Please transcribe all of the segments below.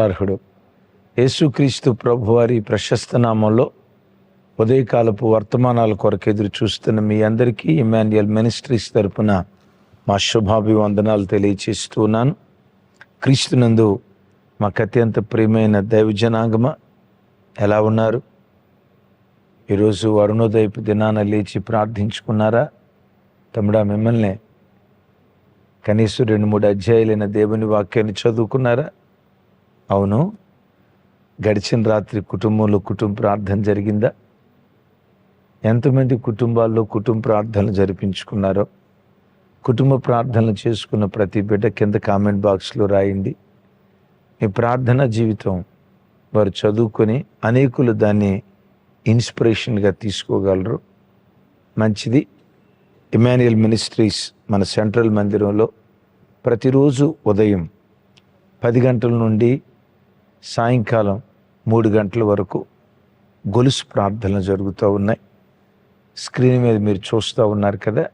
అర్హుడు. యేసుక్రీస్తు ప్రభువారి ప్రశస్త నామంలో ఉదయకాలపు వర్తమానాల కొరకు ఎదురు చూస్తున్న మీ అందరికీ ఇమాన్యుయల్ మినిస్ట్రీస్ తరపున మా శుభాభివందనాలు తెలియచేస్తున్నాను. క్రీస్తునందు మాకు అత్యంత ప్రియమైన దైవజనాంగమ, ఎలా ఉన్నారు? ఈరోజు అరుణోదయపు దినాన లేచి ప్రార్థించుకున్నారా? తమ్ముడా, మిమ్మల్ని కనీసం 2-3 అధ్యాయులైన దేవుని వాక్యాన్ని చదువుకున్నారా? అవును. గడిచిన రాత్రి కుటుంబంలో కుటుంబ ప్రార్థన జరిగిందా? ఎంతమంది కుటుంబాల్లో కుటుంబ ప్రార్థనలు జరిపించుకున్నారో, కుటుంబ ప్రార్థనలు చేసుకున్న ప్రతి బిడ్డ కింద కామెంట్ బాక్స్లో రాయండి. మీ ప్రార్థనా జీవితం వారు చదువుకొని అనేకులు దాన్ని ఇన్స్పిరేషన్గా తీసుకోగలరు. మంచిది. ఇమాన్యుయల్ మినిస్ట్రీస్ మన సెంట్రల్ మందిరంలో ప్రతిరోజు ఉదయం 10 గంటల నుండి సాయంకాలం 3 గంటల వరకు గొలుసు ప్రార్థనలు జరుగుతూ ఉన్నాయి. స్క్రీన్ మీద మీరు చూస్తూ ఉన్నారు కదా.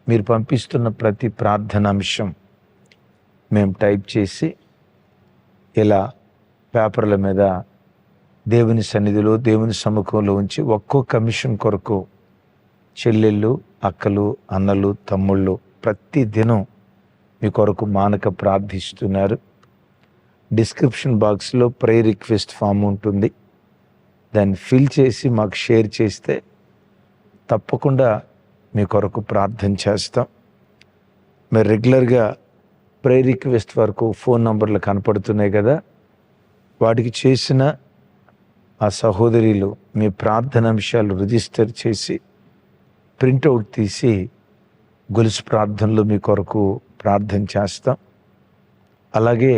మీరు పంపిస్తున్న ప్రతి ప్రార్థన అంశం మేము టైప్ చేసి ఇలా పేపర్ల మీద దేవుని సన్నిధిలో, దేవుని సముఖంలో ఉంచి ఒక్కో కమిషన్ కొరకు చెల్లెళ్ళు, అక్కలు, అన్నలు, తమ్ముళ్ళు ప్రతి దినం మీ కొరకు మానక ప్రార్థిస్తున్నారు. డిస్క్రిప్షన్ బాక్స్లో ప్రేయర్ రిక్వెస్ట్ ఫామ్ ఉంటుంది. దాన్ని ఫిల్ చేసి మాకు షేర్ చేస్తే తప్పకుండా మీ కొరకు ప్రార్థన చేస్తాం. మీరు రెగ్యులర్గా ప్రేయర్ రిక్వెస్ట్ వరకు ఫోన్ నంబర్లు కనపడుతున్నాయి కదా, వాటికి చేసిన ఆ సహోదరులు మీ ప్రార్థన అంశాలు రిజిస్టర్ చేసి ప్రింటౌట్ తీసి గొలుసు ప్రార్థనలో మీ కొరకు ప్రార్థన చేస్తాం. అలాగే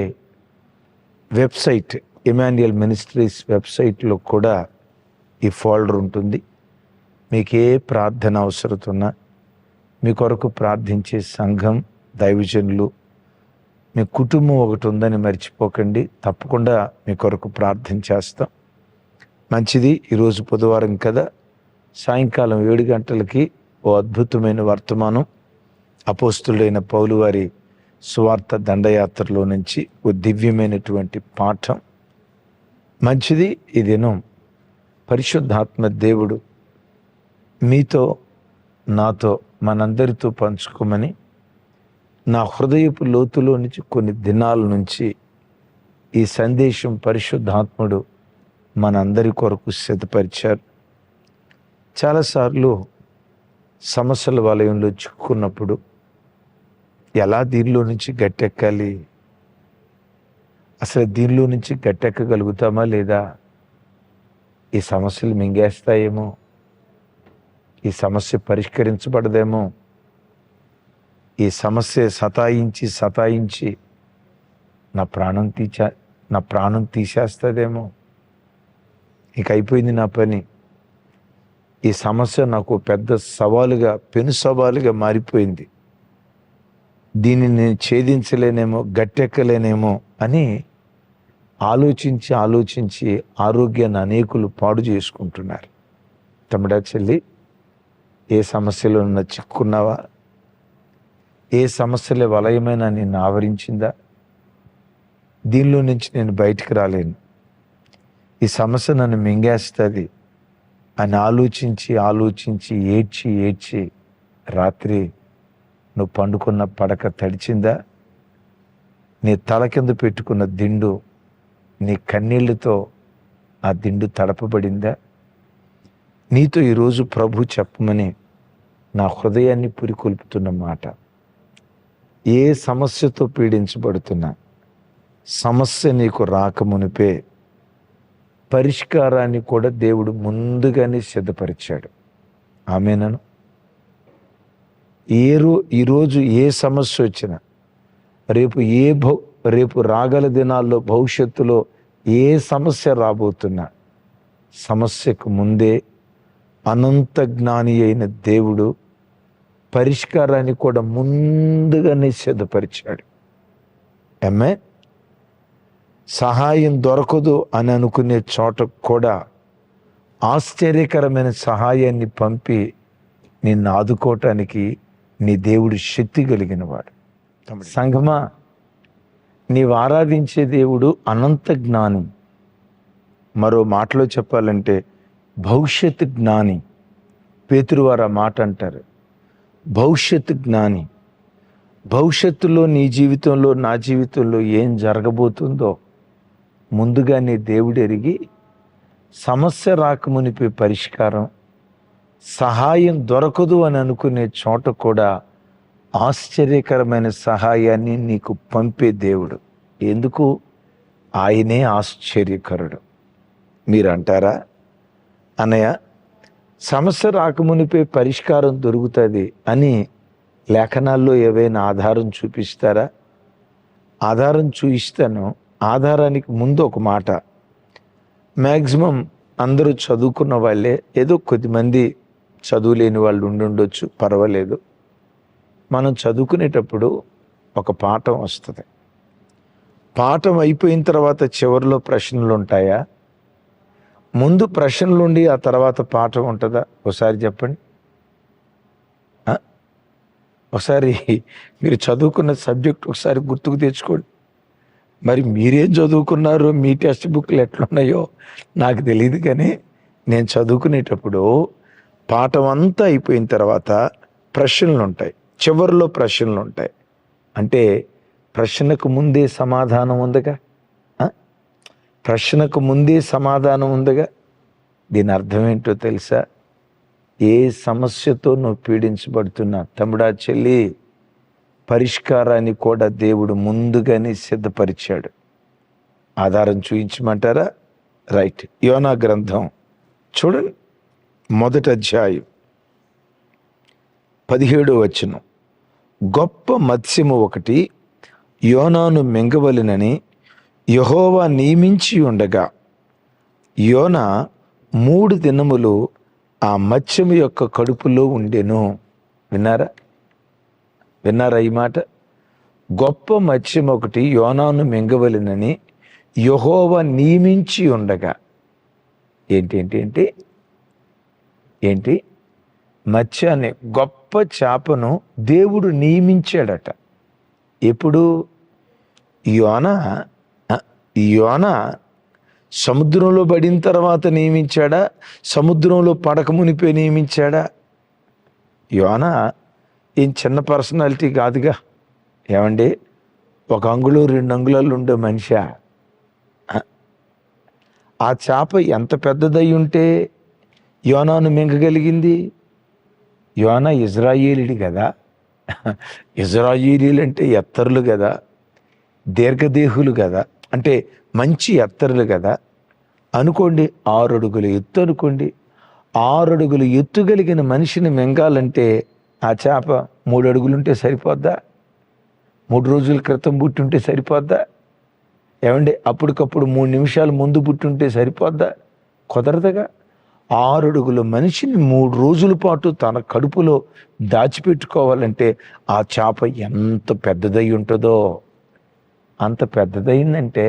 వెబ్సైట్, ఇమాన్యుయల్ మినిస్ట్రీస్ వెబ్సైట్లో కూడా ఈ ఫోల్డర్ ఉంటుంది. మీకు ఏ ప్రార్థన అవసరం ఉన్నా, మీ కొరకు ప్రార్థించే సంఘం, దైవజనులు, మీ కుటుంబం ఒకటి ఉందని మర్చిపోకండి. తప్పకుండా మీ కొరకు ప్రార్థన చేస్తాం. మంచిది. ఈరోజు బుధవారం కదా, సాయంకాలం 7 గంటలకి ఓ అద్భుతమైన వర్తమానం అపోస్తులైన పౌలు వారి సువార్త దండయాత్రలో నుంచి ఓ దివ్యమైనటువంటి పాఠం. మంచిది. ఈ దినం పరిశుద్ధాత్మ దేవుడు మీతో, నాతో, మనందరితో పంచుకోమని నా హృదయపు లోతులో నుంచి కొన్ని దినాల నుంచి ఈ సందేశం పరిశుద్ధాత్ముడు మనందరి కొరకు సిద్ధపరిచారు. చాలాసార్లు సమస్యల వలయంలో చిక్కుకున్నప్పుడు ఎలా దీనిలో నుంచి గట్టెక్కాలి, అసలు దీనిలో నుంచి గట్టెక్కగలుగుతామా లేదా, ఈ సమస్యలు మింగేస్తాయేమో, ఈ సమస్య పరిష్కరించబడదేమో, ఈ సమస్య సతాయించి నా ప్రాణం తీసేస్తుందేమో, ఇక అయిపోయింది నా పని, ఈ సమస్య నాకు పెద్ద సవాలుగా, పెను సవాలుగా మారిపోయింది, దీన్ని నేను ఛేదించలేనేమో, గట్టెక్కలేనేమో అని ఆలోచించి ఆరోగ్యాన్ని అనేకులు పాడు చేసుకుంటున్నారు. తమ్ముడా, చెల్లి, ఏ సమస్యలో చిక్కుకున్నావా? ఏ సమస్యలే వలయమైనా నిన్ను ఆవరించిందా? దీనిలో నుంచి నేను బయటికి రాలేను, ఈ సమస్య నన్ను మింగేస్తుంది అని ఆలోచించి ఏడ్చి రాత్రి నువ్వు పండుకున్న పడక తడిచిందా? నీ తల కింద పెట్టుకున్న దిండు, నీ కన్నీళ్లతో ఆ దిండు తడపబడిందా? నీతో ఈరోజు ప్రభు చెప్పమని నా హృదయాన్ని పురికొల్పుతున్న మాట, ఏ సమస్యతో పీడించబడుతున్నా సమస్య నీకు రాకమునిపే పరిష్కారాన్ని కూడా దేవుడు ముందుగానే సిద్ధపరిచాడు. ఆమేనను. ఈరోజు ఏ సమస్య వచ్చినా, రేపు రాగల దినాల్లో, భవిష్యత్తులో ఏ సమస్య రాబోతున్నా, సమస్యకు ముందే అనంత జ్ఞాని అయిన దేవుడు పరిష్కారాన్ని కూడా ముందుగానే సిద్ధపరిచాడు. ఆమేన్. సహాయం దొరకదు అని అనుకునే చోట కూడా ఆశ్చర్యకరమైన సహాయాన్ని పంపి నిన్ను ఆదుకోవటానికి నీ దేవుడు శక్తి కలిగిన వాడు. సంఘమా, నీవు ఆరాధించే దేవుడు అనంత జ్ఞాని. మరో మాటలో చెప్పాలంటే భవిష్యత్ జ్ఞాని. పేతురు వారు ఆ మాట అంటారు, భవిష్యత్ జ్ఞాని. భవిష్యత్తులో నీ జీవితంలో నా జీవితంలో ఏం జరగబోతుందో ముందుగానే దేవుడు ఎరిగి సమస్య రాకమునిపే పరిష్కారం, సహాయం దొరకదు అని అనుకునే చోట కూడా ఆశ్చర్యకరమైన సహాయాన్ని నీకు పంపే దేవుడు. ఎందుకు? ఆయనే ఆశ్చర్యకరుడు. మీరు అంటారా, అన్నయ్య సమస్య రాకమునిపే పరిష్కారం దొరుకుతుంది అని లేఖనాల్లో ఏవైనా ఆధారం చూపిస్తారా? ఆధారం చూపిస్తాను. ఆధారానికి ముందు ఒక మాట. మ్యాక్సిమం అందరూ చదువుకున్న వాళ్ళే, ఏదో కొద్దిమంది చదువులేని వాళ్ళు ఉండొచ్చు, పర్వాలేదు. మనం చదువుకునేటప్పుడు ఒక పాఠం వస్తుంది. పాఠం అయిపోయిన తర్వాత చివరిలో ప్రశ్నలు ఉంటాయా? ముందు ప్రశ్నలు ఉండి ఆ తర్వాత పాఠం ఉంటుందా? ఒకసారి చెప్పండి. ఒకసారి మీరు చదువుకున్న సబ్జెక్ట్ ఒకసారి గుర్తుకు తెచ్చుకోండి. మరి మీరేం చదువుకున్నారో, మీ టెక్స్ట్ బుక్లు ఎట్లున్నాయో నాకు తెలియదు, కానీ నేను చదువుకునేటప్పుడు పాఠం అంతా అయిపోయిన తర్వాత ప్రశ్నలు ఉంటాయి, చివరిలో ప్రశ్నలు ఉంటాయి. అంటే ప్రశ్నకు ముందే సమాధానం ఉందిగా, ప్రశ్నకు ముందే సమాధానం ఉందిగా. దీని అర్థం ఏంటో తెలుసా? ఏ సమస్యతో నువ్వు పీడించబడుతున్నా తమ్ముడా, చెల్లి, పరిష్కారాన్ని కూడా దేవుడు ముందుగానే సిద్ధపరిచాడు. ఆధారం చూపించమంటారా? రైట్. యోనా గ్రంథం చూడండి, 1వ అధ్యాయం 17వ వచనం. గొప్ప మత్స్యము ఒకటి యోనాను మింగవలెనని యెహోవా నియమించి ఉండగా యోనా 3 దినములు ఆ మత్స్యము యొక్క కడుపులో ఉండెను. విన్నారా ఈ మాట? గొప్ప మత్స్యం ఒకటి యోనాను మింగవలెనని యెహోవా నియమించి ఉండగా. ఏంటి? మత్స్యాన్ని, గొప్ప చేపను దేవుడు నియమించాడట. ఎప్పుడు? యోనా సముద్రంలో పడిన తర్వాత నియమించాడా? సముద్రంలో పడక మునిపే నియమించాడా? యోనా ఏం చిన్న పర్సనాలిటీ కాదుగా. ఏమండి, 1 అంగుళం 2 అంగుళాలు ఉండే మనిషి. ఆ చేప ఎంత పెద్దదై ఉంటే యోనాను మింగగలిగింది? యోనా ఇజ్రాయేలీడు కదా. ఇజ్రాయేలీలు అంటే ఎత్తరులు కదా, దీర్ఘదేహులు కదా, అంటే మంచి ఎత్తరులు కదా. అనుకోండి 6 అడుగుల ఎత్తు అనుకోండి. 6 అడుగులు ఎత్తుగలిగిన మనిషిని మింగాలంటే ఆ చేప 3 అడుగులుంటే సరిపోద్దా? 3 రోజుల క్రితం పుట్టుంటే సరిపోద్దా? ఏమండి, అప్పటికప్పుడు 3 నిమిషాలు ముందు పుట్టుంటే సరిపోద్దా? కుదరదుగా. 6 అడుగుల మనిషిని 3 రోజుల పాటు తన కడుపులో దాచిపెట్టుకోవాలంటే ఆ చేప ఎంత పెద్దదై ఉంటుందో. అంత పెద్దదైందంటే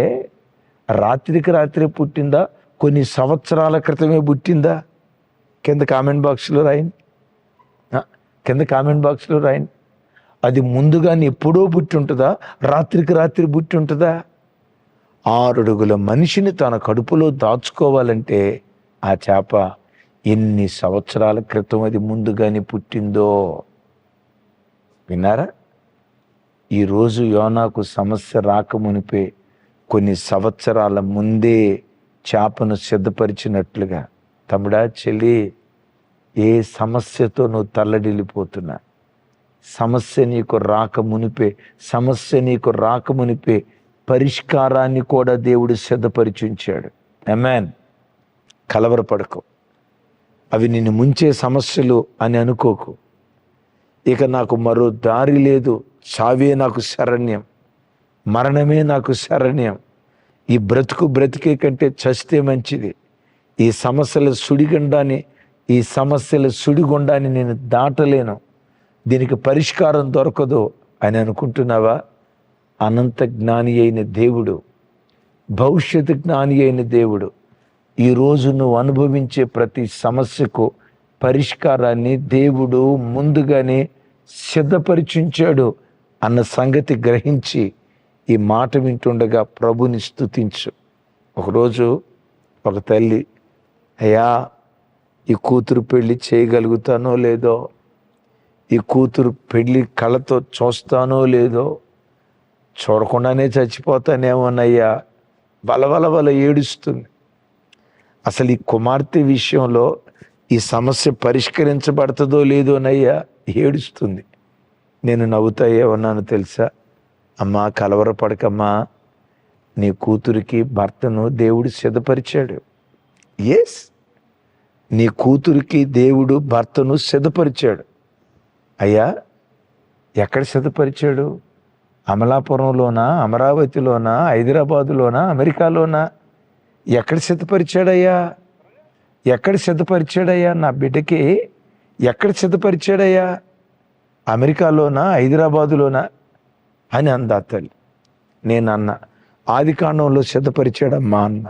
రాత్రికి రాత్రే పుట్టిందా, కొన్ని సంవత్సరాల క్రితమే పుట్టిందా? కింద కామెంట్ బాక్స్లో రాయండి. అది ముందుగానే ఎప్పుడో పుట్టి ఉంటుందా, రాత్రికి రాత్రి పుట్టి ఉంటుందా? 6 అడుగుల మనిషిని తన కడుపులో దాచుకోవాలంటే ఆ చేప ఎన్ని సంవత్సరాల క్రితం అది ముందుగానే పుట్టిందో. విన్నారా? ఈరోజు యోనాకు సమస్య రాకమునిపే కొన్ని సంవత్సరాల ముందే చేపను సిద్ధపరిచినట్లుగా, తమ్ముడా, చెల్లి, ఏ సమస్యతో నువ్వు తల్లడిల్లిపోతున్నా, సమస్య నీకు రాకమునిపే పరిష్కారాన్ని కూడా దేవుడు సిద్ధపరిచి ఉంచాడు. ఆమేన్. కలవరపడకు. అవి నిన్ను ముంచే సమస్యలు అని అనుకోకు. ఇక నాకు మరో దారి లేదు, చావే నాకు శరణ్యం, మరణమే నాకు శరణ్యం, ఈ బ్రతికే కంటే చస్తే మంచిది, ఈ సమస్యల సుడిగుండాన్ని నేను దాటలేను, దీనికి పరిష్కారం దొరకదు అని అనుకుంటున్నావా? అనంత జ్ఞాని అయిన దేవుడు, భవిష్యత్ జ్ఞాని అయిన దేవుడు ఈరోజు నువ్వు అనుభవించే ప్రతి సమస్యకు పరిష్కారాన్ని దేవుడు ముందుగానే సిద్ధపరిచించాడు అన్న సంగతి గ్రహించి ఈ మాట వింటుండగా ప్రభుని స్తుతించు. ఒకరోజు ఒక తల్లి, అయ్యా ఈ కూతురు పెళ్ళి చేయగలుగుతానో లేదో, ఈ కూతురు పెళ్ళి కళ్ళతో చూస్తానో లేదో, చూడకుండానే చచ్చిపోతానేమోనయ్యా, బలబల ఏడుస్తుంది. అసలు ఈ కుమార్తె విషయంలో ఈ సమస్య పరిష్కరించబడుతుందో లేదోనయ్యా ఏడుస్తుంది. నేను నవ్వుతా ఏమన్నాను తెలుసా? అమ్మా కలవరపడకమ్మా, నీ కూతురికి భర్తను దేవుడు సిద్ధపరిచాడు. ఎస్, నీ కూతురికి దేవుడు భర్తను సిద్ధపరిచాడు. అయ్యా ఎక్కడ సిద్ధపరిచాడు? అమలాపురంలోనా, అమరావతిలోనా, హైదరాబాదులోనా, అమెరికాలోనా? ఎక్కడ సిద్ధపరిచాడయ్యా? ఎక్కడ సిద్ధపరిచాడయ్యా? నా బిడ్డకి ఎక్కడ సిద్ధపరిచాడయ్యా? అమెరికాలోనా, హైదరాబాదులోనా అని అందా తల్లి. నేనన్నా, ఆది కాండంలో సిద్ధపరిచాడమ్మా అన్న.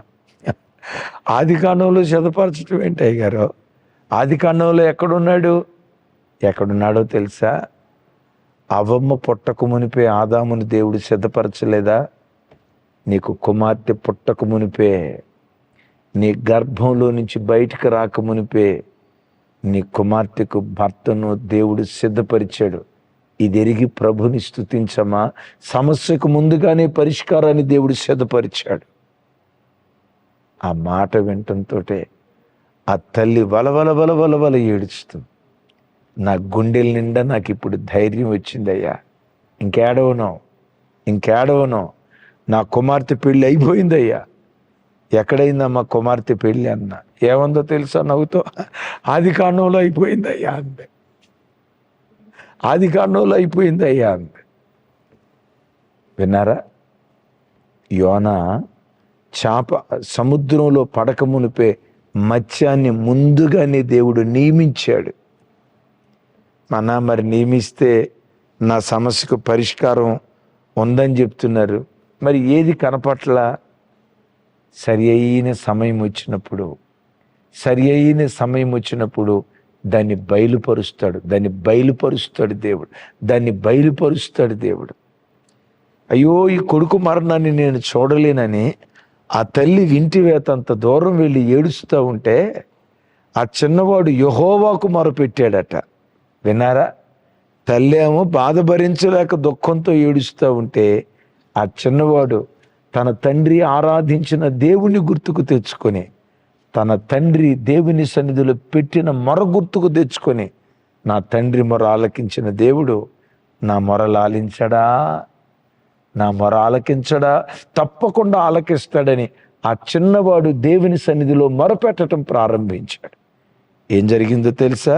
ఆది కాండంలో సిద్ధపరచడం ఏంటి అయ్యగారు? ఆది కాండంలో ఎక్కడున్నాడో తెలుసా? అవ్వమ్మ పుట్టక మునిపే ఆదాముని దేవుడు సిద్ధపరచలేదా? నీకు కుమార్తె పుట్టక మునిపే, నీ గర్భంలో నుంచి బయటికి రాక మునిపే నీ కుమార్తెకు భర్తను దేవుడు సిద్ధపరిచాడు. ఇది ఎరిగి ప్రభుని స్తుతించమా. సమస్యకు ముందుగానే పరిష్కారాన్ని దేవుడు సిద్ధపరిచాడు. ఆ మాట వినటంతో ఆ తల్లి వలవల ఏడుస్తుంది. నా గుండెల నిండా నాకు ఇప్పుడు ధైర్యం వచ్చిందయ్యా, ఇంకేడవనో నా కుమార్తె పెళ్ళి అయిపోయిందయ్యా. ఎక్కడైందమ్మా కుమార్తె పెళ్ళి అన్న. ఏముందో తెలుసా? నవ్వుతో, ఆది కాండంలో అయిపోయిందయ్యా అంతే. ఆది కాండంలో అయిపోయిందయ్యా అంతే. విన్నారా? యోనా సముద్రంలో పడక మునిపే మత్స్యాన్ని ముందుగానే దేవుడు నియమించాడు. మరి నియమిస్తే నా సమస్యకు పరిష్కారం ఉందని చెప్తున్నారు. మరి ఏది కనపట్ల? సరి అయిన సమయం వచ్చినప్పుడు దాన్ని బయలుపరుస్తాడు దేవుడు. అయ్యో ఈ కొడుకు మరణాన్ని నేను చూడలేనని ఆ తల్లి ఇంటివేతంత దూరం వెళ్ళి ఏడుస్తూ ఉంటే ఆ చిన్నవాడు యెహోవాకు మొరపెట్టాడట. విన్నారా? తల్లి ఏమో బాధ భరించలేక దుఃఖంతో ఏడుస్తూ ఉంటే ఆ చిన్నవాడు తన తండ్రి ఆరాధించిన దేవుని గుర్తుకు తెచ్చుకొని, తన తండ్రి దేవుని సన్నిధిలో పెట్టిన మొర గుర్తుకు తెచ్చుకొని, నా తండ్రి మొర ఆలకించిన దేవుడు నా మొర ఆలకించడా? తప్పకుండా ఆలకిస్తాడని ఆ చిన్నవాడు దేవుని సన్నిధిలో మొరపెట్టడం ప్రారంభించాడు. ఏం జరిగిందో తెలుసా?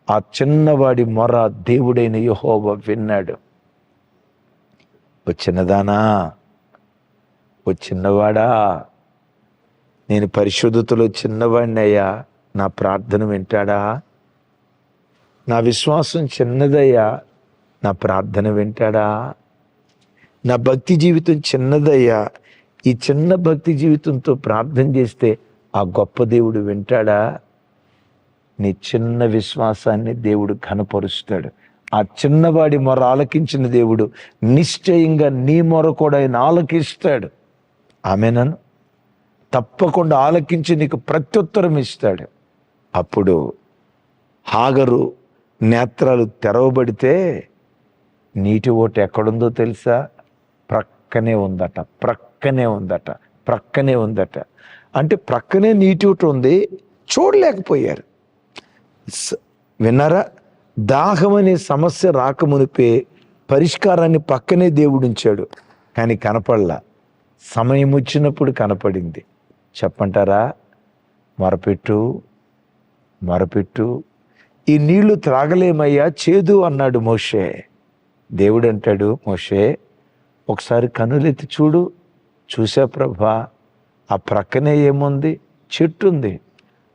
ఆ చిన్నవాడి మొర దేవుడైన యెహోవా విన్నాడు. ఓ చిన్నదానా, ఓ చిన్నవాడా, నేను పరిశుద్ధతలో చిన్నవాడినయ్యా, నా ప్రార్థన వింటాడా? నా విశ్వాసం చిన్నదయ్యా, నా ప్రార్థన వింటాడా? నా భక్తి జీవితం చిన్నదయ్యా, ఈ చిన్న భక్తి జీవితంతో ప్రార్థన చేస్తే ఆ గొప్ప దేవుడు వింటాడా? నీ చిన్న విశ్వాసాన్ని దేవుడు ఘనపరుస్తాడు. ఆ చిన్నవాడి మొర ఆలకించిన దేవుడు నిశ్చయంగా నీ మొర కూడా ఆయన ఆలకిస్తాడు. ఆమేనను. తప్పకుండా ఆలకించి నీకు ప్రత్యుత్తరం ఇస్తాడు. అప్పుడు హాగరు నేత్రాలు తెరవబడితే నీటి ఓట ఎక్కడుందో తెలుసా? ప్రక్కనే ఉందట. అంటే ప్రక్కనే నీటి ఓట ఉంది, చూడలేకపోయారు. విన్నారా? దాహం అనే సమస్య రాకమునిపే పరిష్కారాన్ని పక్కనే దేవుడు ఉంచాడు, కానీ కనపడలా. సమయం వచ్చినప్పుడు కనపడింది. చెప్పంటారా? మొరపెట్టు, ఈ నీళ్లు త్రాగలేమయ్యా, చేదు అన్నాడు మోషే. దేవుడు అంటాడు, మోషే ఒకసారి కనులెత్తి చూడు. చూసా ప్రభా, ఆ ప్రక్కనే ఏముంది? చెట్టు ఉంది.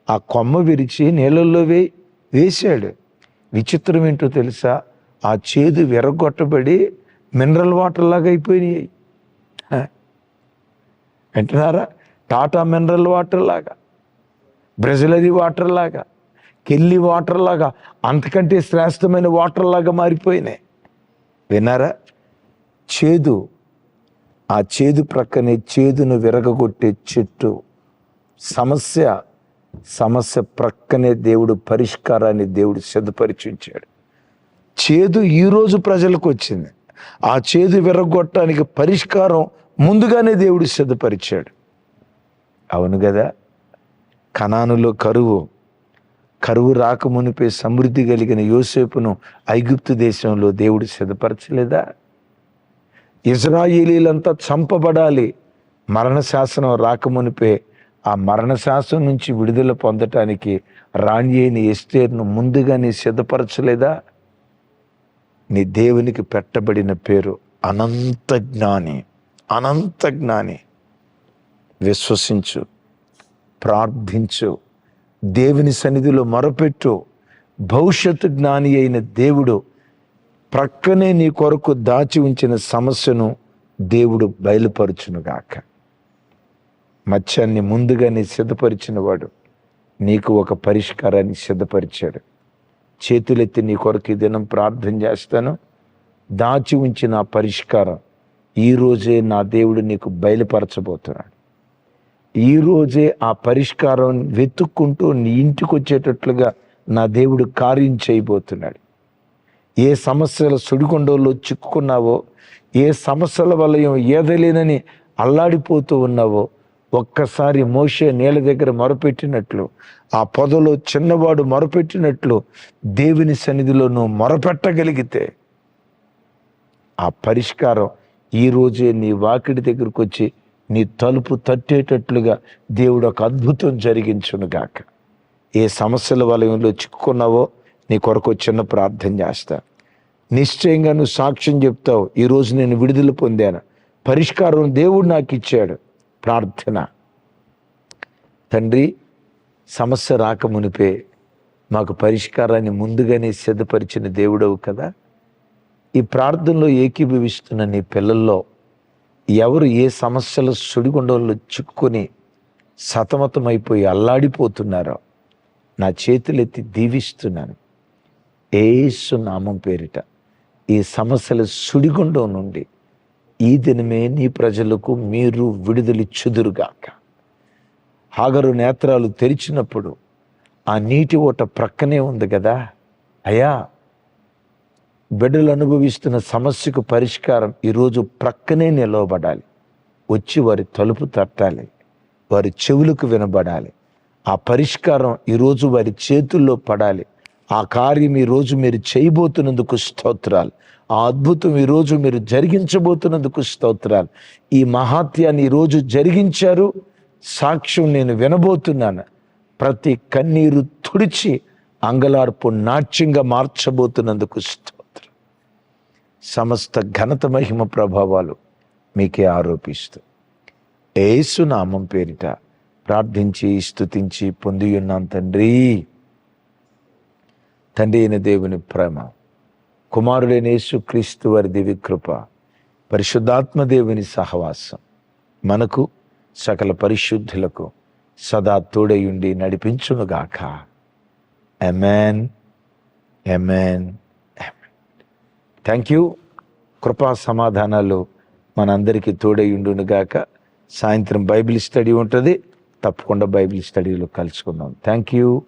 ఆ కొమ్మ విరిచి నీళ్ళల్లో వేశాడు. విచిత్రం ఏంటో తెలుసా? ఆ చేదు విరగొట్టబడి మినరల్ వాటర్ లాగా అయిపోయినాయి. వింటున్నారా? టాటా మినరల్ వాటర్ లాగా, బ్రెజిలరీ వాటర్ లాగా, కెల్లి వాటర్ లాగా, అంతకంటే శ్రేష్టమైన వాటర్ లాగా మారిపోయినాయి. విన్నారా? చేదు ఆ చేదు ప్రక్కనే చేదును విరగగొట్టే చెట్టు. సమస్య ప్రక్కనే దేవుడు పరిష్కారాన్ని దేవుడు సిద్ధపరిచి ఉంచాడు. చేదు ఈరోజు ప్రజలకు వచ్చింది. ఆ చేదు విరగొట్టడానికి పరిష్కారం ముందుగానే దేవుడు సిద్ధపరిచాడు. అవును కదా. కనానులో కరువు రాకమునిపే సమృద్ధి కలిగిన యోసేపును ఐగుప్తు దేశంలో దేవుడు సిద్ధపరచలేదా? ఇజ్రాయేలీలంతా చంపబడాలి, మరణశాసనం రాకమునిపే ఆ మరణశాసనం నుంచి విడుదల పొందటానికి రాణి అయిన ఎస్తేరును ముందుగానే సిద్ధపరచలేదా? నీ దేవునికి పెట్టబడిన పేరు అనంత జ్ఞాని. విశ్వసించు, ప్రార్థించు, దేవుని సన్నిధిలో మొరపెట్టు. భవిష్యత్తు జ్ఞాని అయిన దేవుడు ప్రక్కనే నీ కొరకు దాచి ఉంచిన సమస్యను దేవుడు బయలుపరచునుగాక. మత్స్యాన్ని ముందుగానే సిద్ధపరిచిన వాడు నీకు ఒక పరిష్కారాన్ని సిద్ధపరిచాడు. చేతులెత్తి నీ కొరకు ఈ దినం ప్రార్థన చేస్తాను. దాచి ఉంచిన ఆ పరిష్కారం ఈరోజే నా దేవుడు నీకు బయలుపరచబోతున్నాడు. ఈరోజే ఆ పరిష్కారం వెతుక్కుంటూ నీ ఇంటికి వచ్చేటట్లుగా నా దేవుడు కార్యం చేయబోతున్నాడు. ఏ సమస్యల సుడిగుండంలో చిక్కుకున్నావో, ఏ సమస్యల వలయం ఏదలేనని అల్లాడిపోతూ ఉన్నావో, ఒక్కసారి మోషే నీళ్ళ దగ్గర మొరపెట్టినట్లు, ఆ పొదలో చిన్నవాడు మొరపెట్టినట్లు దేవుని సన్నిధిలో నువ్వు మొరపెట్టగలిగితే ఆ పరిష్కారం ఈరోజే నీ వాకిడి దగ్గరకు వచ్చి నీ తలుపు తట్టేటట్లుగా దేవుడు ఒక అద్భుతం జరిగించునుగాక. ఏ సమస్యల వలయంలో చిక్కుకున్నావో నీ కొరకు చిన్న ప్రార్థన చేస్తా. నిశ్చయంగా నువ్వు సాక్ష్యం చెప్తావు, ఈరోజు నేను విడుదల పొందాను, పరిష్కారం దేవుడు నాకు ఇచ్చాడు. ప్రార్థన. తండ్రి, సమస్య రాకమునిపే మాకు పరిష్కారాన్ని ముందుగానే సిద్ధపరిచిన దేవుడవు కదా. ఈ ప్రార్థనలో ఏకీభవిస్తున్న నీ పిల్లల్లో ఎవరు ఏ సమస్యల సుడిగుండంలో చిక్కుని సతమతమైపోయి అల్లాడిపోతున్నారో నా చేతులెత్తి దీవిస్తున్నాను. యేసు నామం పేరిట ఈ సమస్యల సుడిగుండం నుండి ఈ దినమే నీ ప్రజలకు మీరు విడుదలిచ్చుదురుగాక. హాగరు నేత్రాలు తెరిచినప్పుడు ఆ నీటి ఓట ప్రక్కనే ఉంది కదా. అయ్యా, బిడ్డలు అనుభవిస్తున్న సమస్యకు పరిష్కారం ఈరోజు ప్రక్కనే నిలవబడాలి. వచ్చి వారి తలుపు తట్టాలి, వారి చెవులకు వినబడాలి. ఆ పరిష్కారం ఈరోజు వారి చేతుల్లో పడాలి. ఆ కార్యం ఈరోజు మీరు చేయబోతున్నందుకు స్తోత్రాలు. ఆ అద్భుతం ఈరోజు మీరు జరిగించబోతున్నందుకు స్తోత్రాలు. ఈ మహాత్యాన్ని ఈరోజు జరిగించారు. సాక్ష్యం నేను వినబోతున్నాను. ప్రతి కన్నీరు తుడిచి అంగలార్పు నాట్యంగా మార్చబోతున్నందుకు స్తోత్రం. సమస్త ఘనత మహిమ ప్రభావాలు మీకే ఆరోపిస్తూ యేసు నామం పేరిట ప్రార్థించి స్తుతించి పొంది ఉన్నాం తండ్రి. తండ్రి అయిన దేవుని ప్రేమ, కుమారుడైన యేసు క్రీస్తు వారి దివ్య కృప, పరిశుద్ధాత్మ దేవుని సహవాసం మనకు సకల పరిశుద్ధులకు సదా తోడయుండి నడిపించునుగాక. Amen, amen, amen. Thank you. కృపా సమాధానాలు మనందరికీ తోడయుండునుగాక. సాయంత్రం బైబిల్ స్టడీ ఉంటుంది. తప్పకుండా బైబిల్ స్టడీలో కలుసుకుందాం. Thank you.